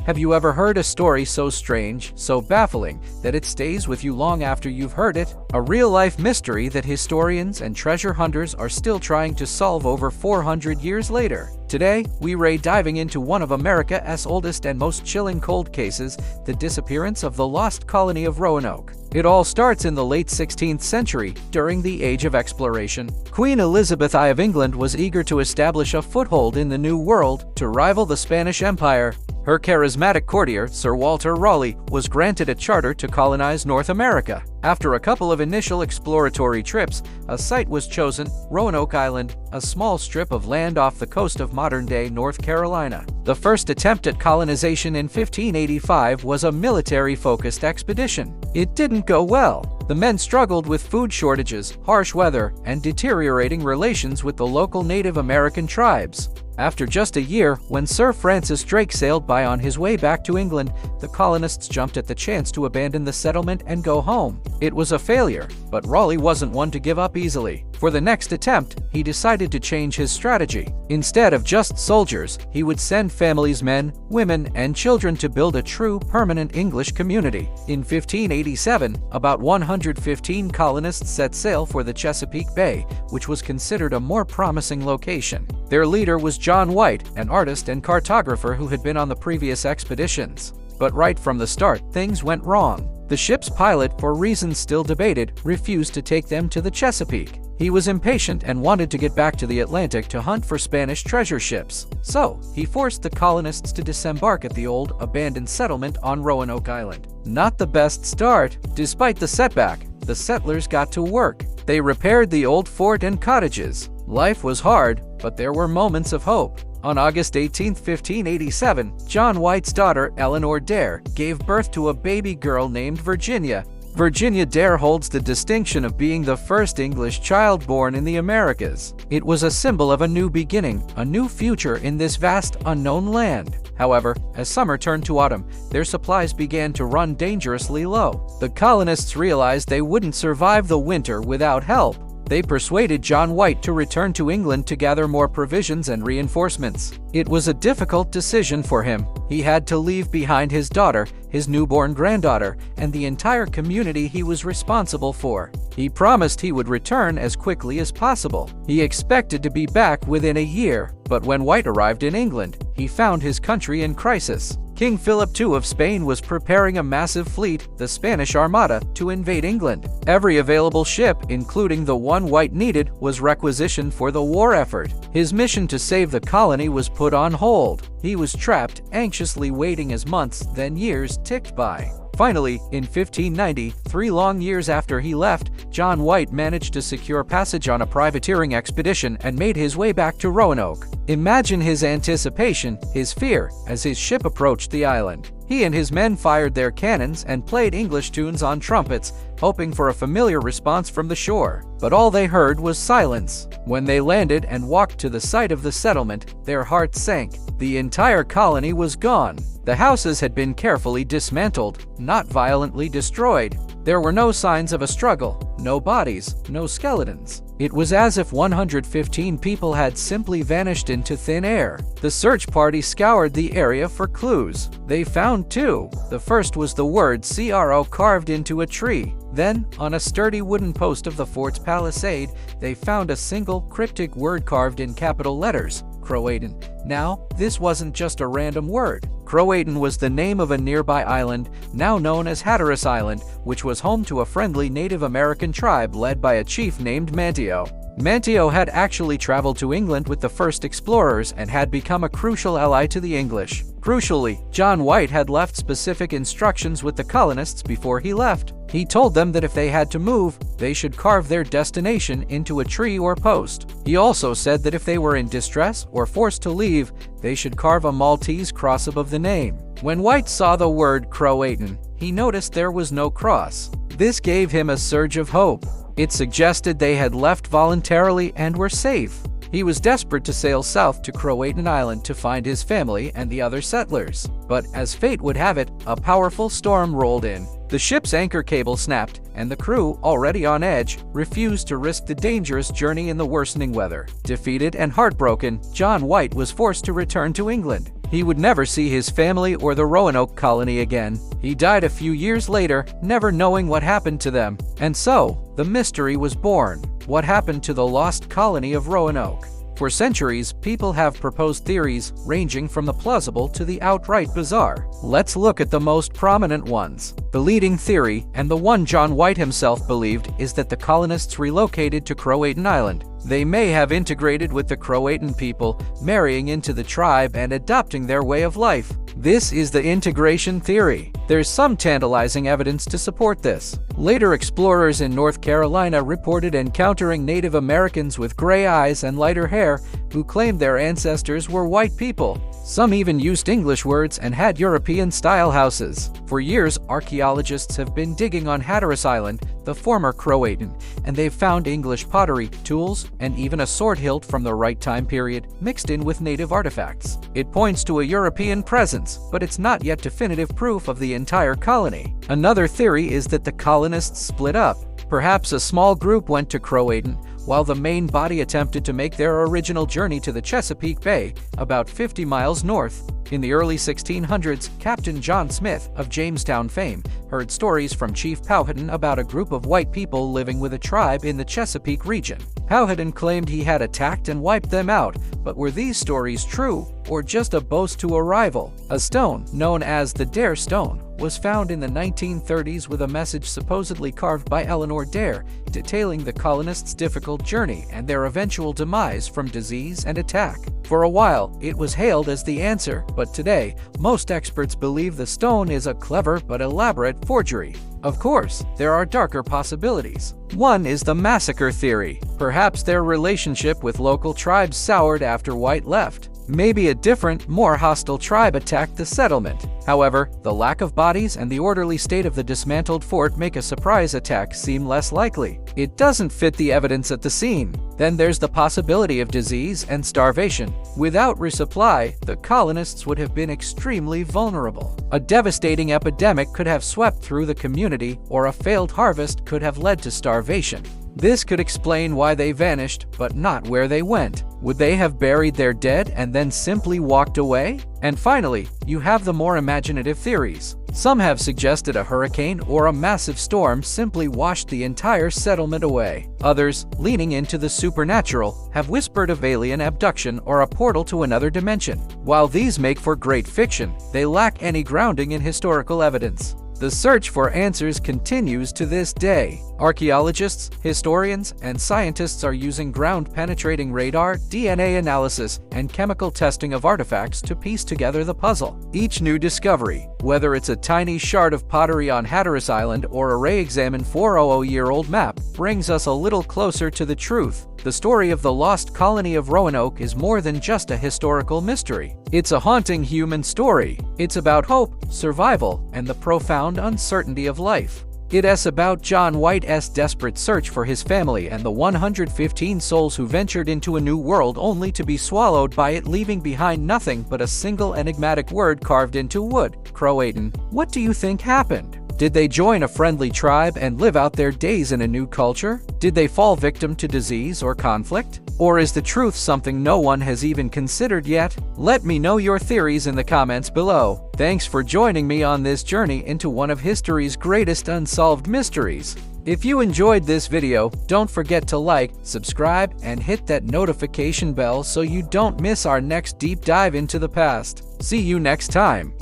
Have you ever heard a story so strange, so baffling, that it stays with you long after you've heard it? A real-life mystery that historians and treasure hunters are still trying to solve over 400 years later. Today, we're diving into one of America's oldest and most chilling cold cases, the disappearance of the lost colony of Roanoke. It all starts in the late 16th century, during the Age of Exploration. Queen Elizabeth I of England was eager to establish a foothold in the New World to rival the Spanish Empire. Her charismatic courtier, Sir Walter Raleigh, was granted a charter to colonize North America. After a couple of initial exploratory trips, a site was chosen, Roanoke Island, a small strip of land off the coast of modern-day North Carolina. The first attempt at colonization in 1585 was a military-focused expedition. It didn't go well. The men struggled with food shortages, harsh weather, and deteriorating relations with the local Native American tribes. After just a year, when Sir Francis Drake sailed by on his way back to England, the colonists jumped at the chance to abandon the settlement and go home. It was a failure, but Raleigh wasn't one to give up easily. For the next attempt, he decided to change his strategy. Instead of just soldiers, he would send families, men, women, and children to build a true, permanent English community. In 1587, about 115 colonists set sail for the Chesapeake Bay, which was considered a more promising location. Their leader was John White, an artist and cartographer who had been on the previous expeditions. But right from the start, things went wrong. The ship's pilot, for reasons still debated, refused to take them to the Chesapeake. He was impatient and wanted to get back to the Atlantic to hunt for Spanish treasure ships. So, he forced the colonists to disembark at the old, abandoned settlement on Roanoke Island. Not the best start. Despite the setback, the settlers got to work. They repaired the old fort and cottages. Life was hard, but there were moments of hope. On August 18, 1587, John White's daughter, Eleanor Dare, gave birth to a baby girl named Virginia. Virginia Dare holds the distinction of being the first English child born in the Americas. It was a symbol of a new beginning, a new future in this vast, unknown land. However, as summer turned to autumn, their supplies began to run dangerously low. The colonists realized they wouldn't survive the winter without help. They persuaded John White to return to England to gather more provisions and reinforcements. It was a difficult decision for him. He had to leave behind his daughter, his newborn granddaughter, and the entire community he was responsible for. He promised he would return as quickly as possible. He expected to be back within a year, but when White arrived in England, he found his country in crisis. King Philip II of Spain was preparing a massive fleet, the Spanish Armada, to invade England. Every available ship, including the one White needed, was requisitioned for the war effort. His mission to save the colony was put on hold. He was trapped, anxiously waiting as months, then years, ticked by. Finally, in 1590, 3 long years after he left, John White managed to secure passage on a privateering expedition and made his way back to Roanoke. Imagine his anticipation, his fear, as his ship approached the island. He and his men fired their cannons and played English tunes on trumpets, hoping for a familiar response from the shore. But all they heard was silence. When they landed and walked to the site of the settlement, their hearts sank. The entire colony was gone. The houses had been carefully dismantled, not violently destroyed. There were no signs of a struggle, no bodies, no skeletons. It was as if 115 people had simply vanished into thin air. The search party scoured the area for clues. They found 2. The first was the word CRO carved into a tree. Then, on a sturdy wooden post of the fort's palisade, they found a single cryptic word carved in capital letters, Croatoan. Now, this wasn't just a random word. Croatoan was the name of a nearby island, now known as Hatteras Island, which was home to a friendly Native American tribe led by a chief named Manteo. Manteo had actually traveled to England with the first explorers and had become a crucial ally to the English. Crucially, John White had left specific instructions with the colonists before he left. He told them that if they had to move, they should carve their destination into a tree or post. He also said that if they were in distress or forced to leave, they should carve a Maltese cross above the name. When White saw the word Croatoan, he noticed there was no cross. This gave him a surge of hope. It suggested they had left voluntarily and were safe. He was desperate to sail south to Croatoan Island to find his family and the other settlers. But as fate would have it, a powerful storm rolled in. The ship's anchor cable snapped, and the crew, already on edge, refused to risk the dangerous journey in the worsening weather. Defeated and heartbroken, John White was forced to return to England. He would never see his family or the Roanoke Colony again. He died a few years later, never knowing what happened to them. And so, the mystery was born. What happened to the lost colony of Roanoke? For centuries, people have proposed theories ranging from the plausible to the outright bizarre. Let's look at the most prominent ones. The leading theory, and the one John White himself believed, is that the colonists relocated to Croatoan Island. They may have integrated with the Croatoan people, marrying into the tribe and adopting their way of life. This is the integration theory. There's some tantalizing evidence to support this. Later explorers in North Carolina reported encountering Native Americans with gray eyes and lighter hair who claimed their ancestors were white people. Some even used English words and had European-style houses. For years, archaeologists have been digging on Hatteras Island, the former Croatoan, and they've found English pottery, tools, and even a sword hilt from the right time period mixed in with native artifacts. It points to a European presence, but it's not yet definitive proof of the entire colony. Another theory is that the colonists split up. Perhaps a small group went to Croatoan, while the main body attempted to make their original journey to the Chesapeake Bay, about 50 miles north. In the early 1600s, Captain John Smith, of Jamestown fame, heard stories from Chief Powhatan about a group of white people living with a tribe in the Chesapeake region. Powhatan claimed he had attacked and wiped them out, but were these stories true, or just a boast to a rival? A stone, known as the Dare Stone, was found in the 1930s with a message supposedly carved by Eleanor Dare, detailing the colonists' difficult journey and their eventual demise from disease and attack. For a while, it was hailed as the answer, but today, most experts believe the stone is a clever but elaborate forgery. Of course, there are darker possibilities. One is the massacre theory. Perhaps their relationship with local tribes soured after White left. Maybe a different, more hostile tribe attacked the settlement. However, the lack of bodies and the orderly state of the dismantled fort make a surprise attack seem less likely. It doesn't fit the evidence at the scene. Then there's the possibility of disease and starvation. Without resupply, the colonists would have been extremely vulnerable. A devastating epidemic could have swept through the community, or a failed harvest could have led to starvation. This could explain why they vanished, but not where they went. Would they have buried their dead and then simply walked away? And finally, you have the more imaginative theories. Some have suggested a hurricane or a massive storm simply washed the entire settlement away. Others, leaning into the supernatural, have whispered of alien abduction or a portal to another dimension. While these make for great fiction, they lack any grounding in historical evidence. The search for answers continues to this day. Archaeologists, historians, and scientists are using ground-penetrating radar, DNA analysis, and chemical testing of artifacts to piece together the puzzle. Each new discovery, whether it's a tiny shard of pottery on Hatteras Island or a re-examined 400-year-old map, brings us a little closer to the truth. The story of the lost colony of Roanoke is more than just a historical mystery. It's a haunting human story. It's about hope, survival, and the profound uncertainty of life. It's about John White's desperate search for his family and the 115 souls who ventured into a new world only to be swallowed by it, leaving behind nothing but a single enigmatic word carved into wood: Croatoan. What do you think happened? Did they join a friendly tribe and live out their days in a new culture? Did they fall victim to disease or conflict? Or is the truth something no one has even considered yet? Let me know your theories in the comments below. Thanks for joining me on this journey into one of history's greatest unsolved mysteries. If you enjoyed this video, don't forget to like, subscribe, and hit that notification bell so you don't miss our next deep dive into the past. See you next time.